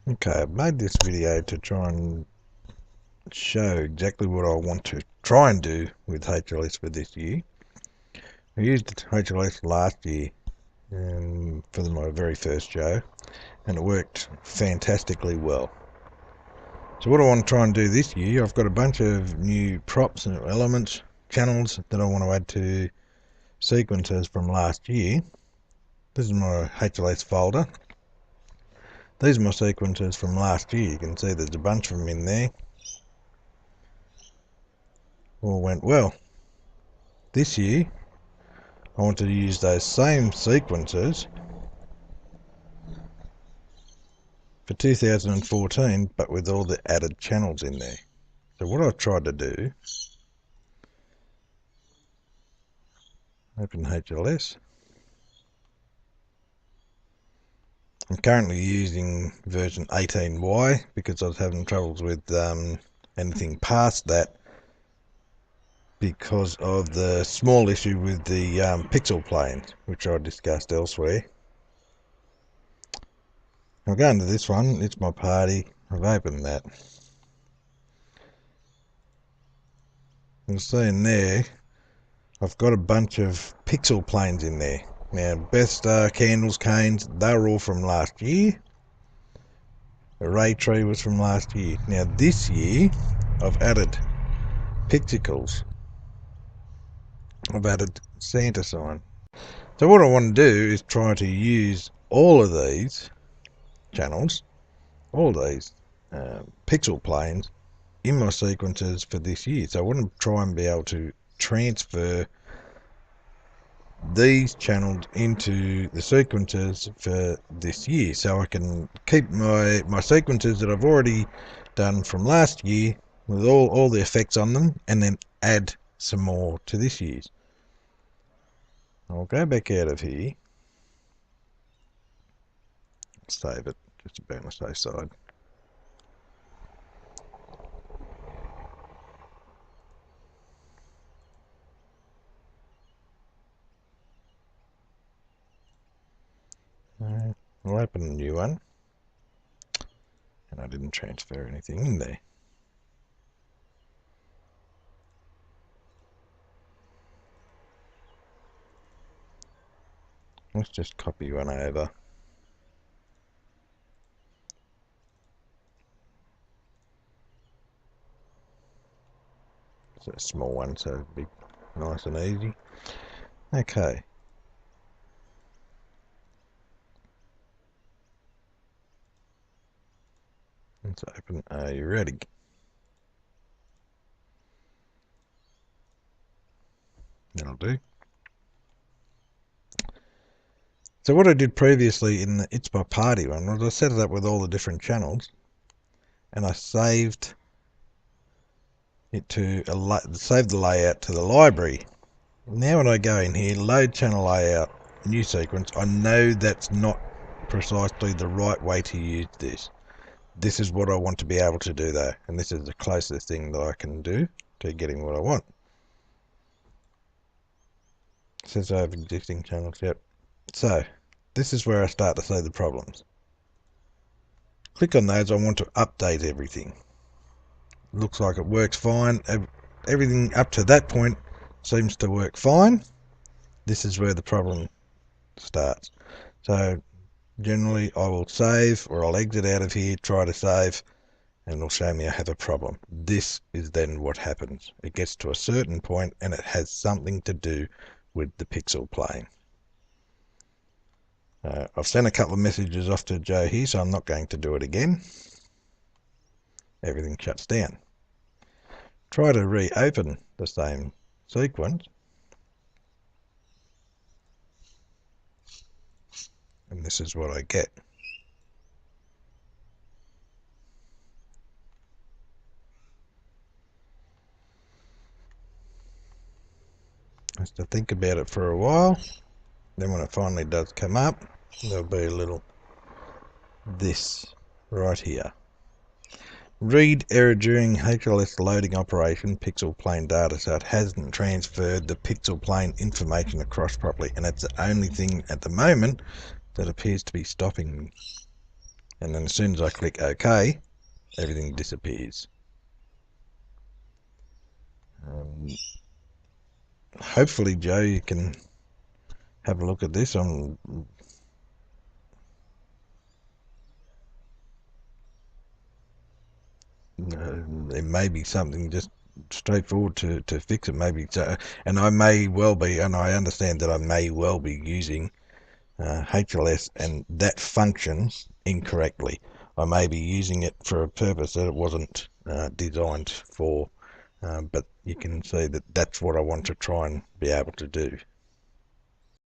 Okay, I've made this video to try and show exactly what I want to try and do with HLS for this year. I used HLS last year for my very first show, and it worked fantastically well. So what I want to try and do this year, I've got a bunch of new props and elements, channels that I want to add to sequences from last year. This is my HLS folder. These are my sequences from last year. You can see there's a bunch of them in there. All went well. This year, I want to use those same sequences for 2014, but with all the added channels in there. So what I've tried to do, open HLS. I'm currently using version 18Y because I was having troubles with anything past that because of the small issue with the pixel planes, which I discussed elsewhere. I'll go into this one. It's my party. I've opened that. You'll see in there, I've got a bunch of pixel planes in there. Now, Best candles, canes, they're all from last year. Array tree was from last year. Now, this year, I've added pixicles. I've added Santa sign. So what I want to do is try to use all of these channels, all these pixel planes in my sequences for this year. So I want to try and be able to transfer these channels into the sequences for this year, so I can keep my sequences that I've already done from last year with all the effects on them, and then add some more to this year's. I'll go back out of here, save it just to be on the safe side. I'll open a new one, and I didn't transfer anything in there. Let's just copy one over. It's a small one, so it'll be nice and easy. Okay. Let's open. Are you ready? That'll do. So what I did previously in the It's My Party one was I set it up with all the different channels, and I saved it to save the layout to the library. Now when I go in here, load channel layout, new sequence, I know that's not precisely the right way to use this. This is what I want to be able to do though, and this is the closest thing that I can do to getting what I want. It says I have existing channels, yep. So this is where I start to see the problems. Click on those. I want to update everything. Looks like it works fine. Everything up to that point seems to work fine. This is where the problem starts. So generally I will save, or I'll exit out of here, try to save, and it'll show me I have a problem. This is then what happens. It gets to a certain point and it has something to do with the pixel plane. I've sent a couple of messages off to Joe here, so I'm not going to do it again. Everything shuts down. Try to reopen the same sequence, and this is what I get. I have to think about it for a while. Then when it finally does come up, there'll be a little this right here. Read error during HLS loading operation, pixel plane data, so it hasn't transferred the pixel plane information across properly, and that's the only thing at the moment that appears to be stopping me. and then as soon as I click OK, everything disappears. Hopefully, Joe, you can have a look at this. It may be something just straightforward to fix it, maybe. So, and I may well be, and I understand that I may well be using HLS and that function incorrectly. I may be using it for a purpose that it wasn't designed for, but you can see that that's what I want to try and be able to do.